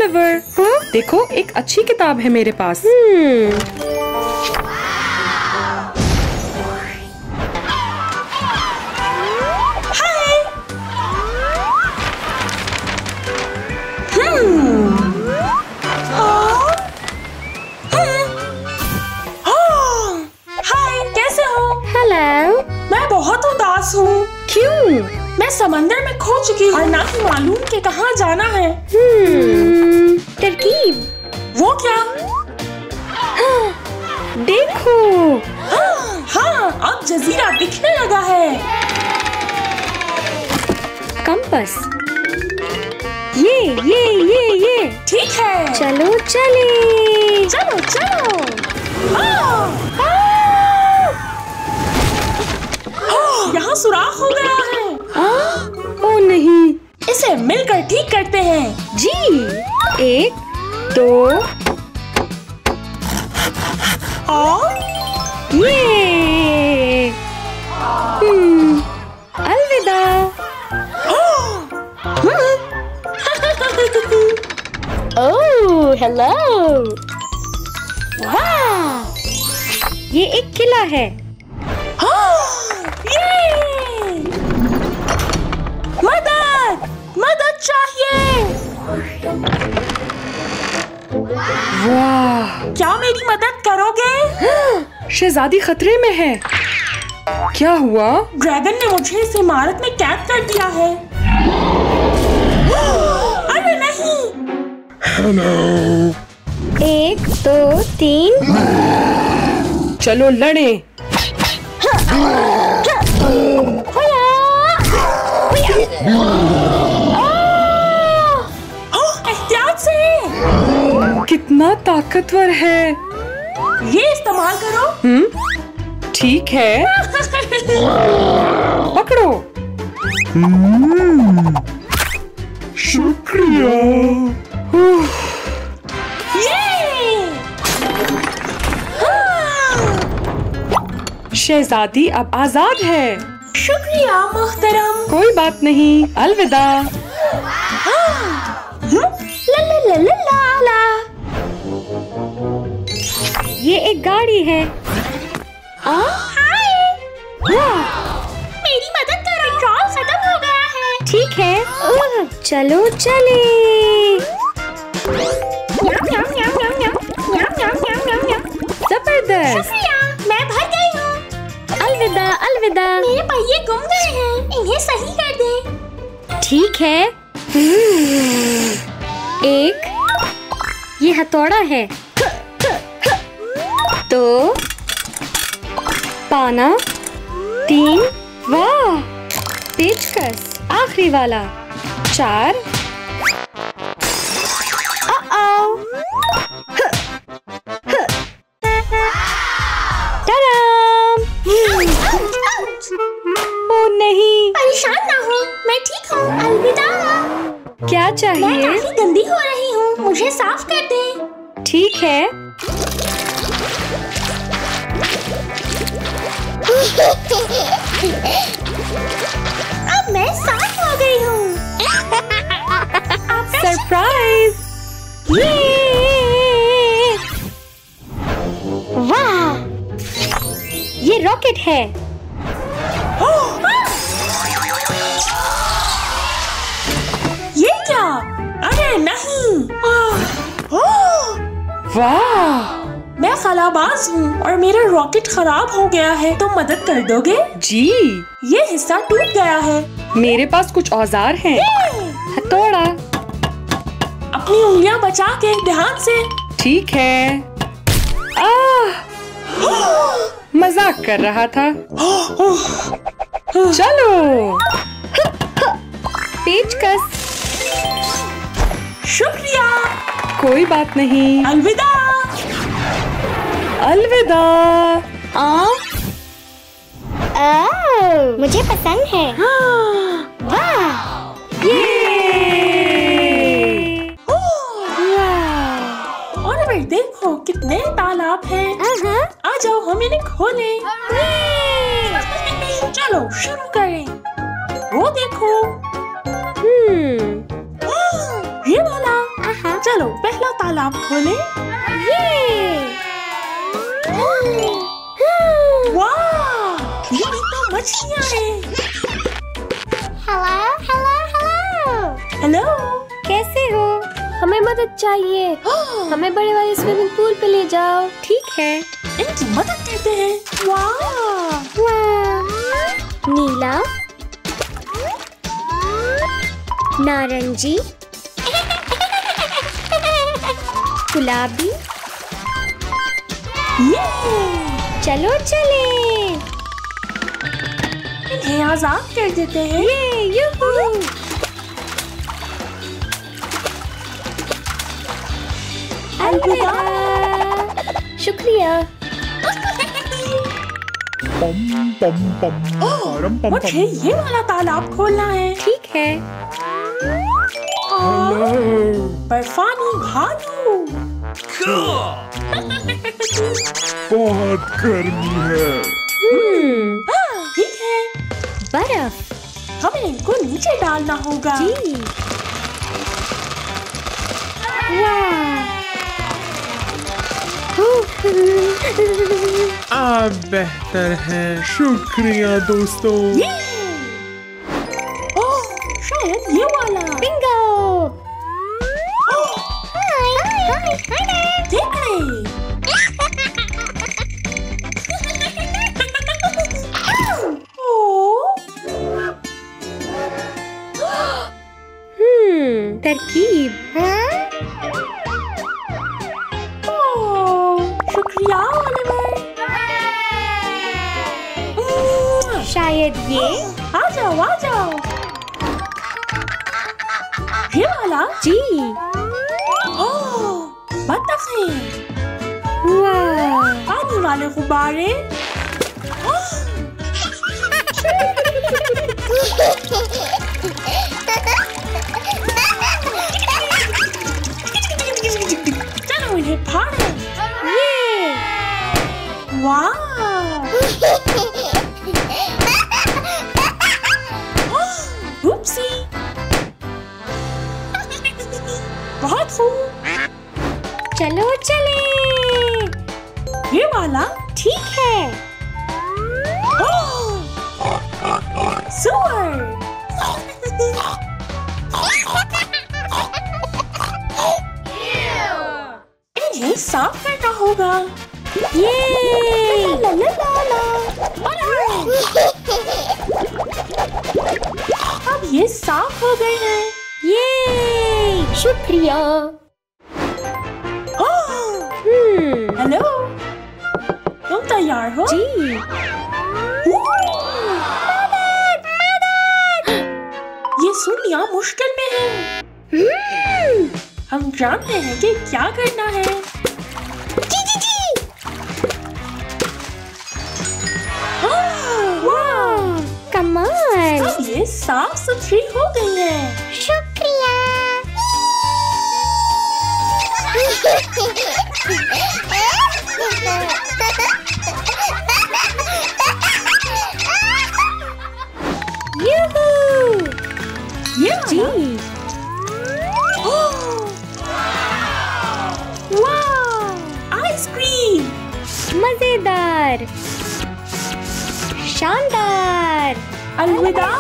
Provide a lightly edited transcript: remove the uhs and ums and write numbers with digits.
Oliver, देखो एक अच्छी किताब है मेरे पास। मैं बहुत उदास हूँ। क्यों? मैं समंदर में खो चुकी हूँ और ना ही मालूम कि कहाँ जाना है। तरकीब। वो क्या? देखो। हाँ, अब जजीरा दिखने लगा है। कंपास। ये। ठीक है। चलो चले। चलो। यहाँ सुराख हो गया है। ओ नहीं। इसे मिलकर ठीक करते हैं। जी। 1 2 और ये। अलविदा। Oh hello. वाह, ये एक किला है। मदद चाहिए। वाह, क्या मेरी मदद करोगे? शहजादी खतरे में है। क्या हुआ? ड्रैगन ने मुझे इस इमारत में कैद कर दिया है। अरे नहीं। हेलो। 1 2 3। चलो लड़े। एहतियात से। कितना ताकतवर है। ये इस्तेमाल करो। ठीक है। पकड़ो। शुक्रिया। शहजादी अब आजाद है। शुक्रिया मोहतरम। कोई बात नहीं, अलविदा। ला। ये एक गाड़ी है। हाय। मेरी मदद करो। पेट्रोल खत्म हो गया है। ठीक है, चलो चले। जबरदस्त। शुक्रिया, मैं भर गई हूँ। अलविदा। मेरे पहिए गुम गए हैं, इन्हें सही कर दे। ठीक है। एक ये हथौड़ा है। तो पाना। 3 वाह, पेचकस। आखिरी वाला 4। ओ नहीं। परेशान ना हो, मैं ठीक हूँ। अलविदा। क्या मैं चाहिए? काफी गंदी हो रही हूँ, मुझे साफ कर दे। ठीक है। अब मैं साफ हो गई हूँ। सरप्राइज। वाह, ये रॉकेट है। ये क्या? अरे नहीं। वाह, मैं खलाबाज हूँ और मेरा रॉकेट खराब हो गया है, तो मदद कर दोगे? जी। ये हिस्सा टूट गया है। मेरे पास कुछ औजार हैं। हथौड़ा। अपनी उंगलियां बचा के, ध्यान से। ठीक है। मजाक कर रहा था। चलो। पेचकस। शुक्रिया। कोई बात नहीं। अलविदा। मुझे पसंद है। वाह, और देखो कितने तालाब हैं। आ जाओ हम इन्हें खोलें। चलो शुरू करें। वो देखो। ये वाला। चलो तालाब खोले। वाह, ये तो मछलियाँ हैं। Hello hello hello. हेलो, कैसे हो? हमें मदद चाहिए। हमें बड़े वाले स्विमिंग पूल पे ले जाओ। ठीक है। इनकी मदद करते हैं। वाह, नीला, नारंगी, गुलाबी। ये चलो चले। इन्हें आजाद कर देते हैं। यूहू। अलविदा। शुक्रिया। मुझे ये वाला तालाब खोलना है। ठीक है। बर्फानी भालू। बहुत गर्मी है। ठीक है, बर्फ। हमें इनको नीचे डालना होगा। जी। वाह। आप बेहतर हैं। शुक्रिया दोस्तों। ओह, शायद ये वाला। बिंगो। देख रहे। तरकीब। शुक्रिया ओलिवर। शायद ये। आ जाओ आ जाओ। ये वाला। जी। ओह, बत्तखें। वाह। पानी वाले गुब्बारे। चलो इन्हें फाड़ो। वाह, उपसी। बहुत खूब। चलो चले। ये वाला। ठीक है। सुअर। इन्हें साफ करना होगा। ये ला ला ला ला। अब ये साफ हो गए हैं। ये शुक्रिया। हेलो, तुम तैयार हो? जी। ये सुनिया मुश्किल में है। हम जानते हैं कि क्या करना है। जी जी जी। वाह, कमाल। अब ये साफ सुथरी हो गई है। शुक्रिया। ये जी। वाह, आइसक्रीम। मजेदार। शानदार। अलविदा।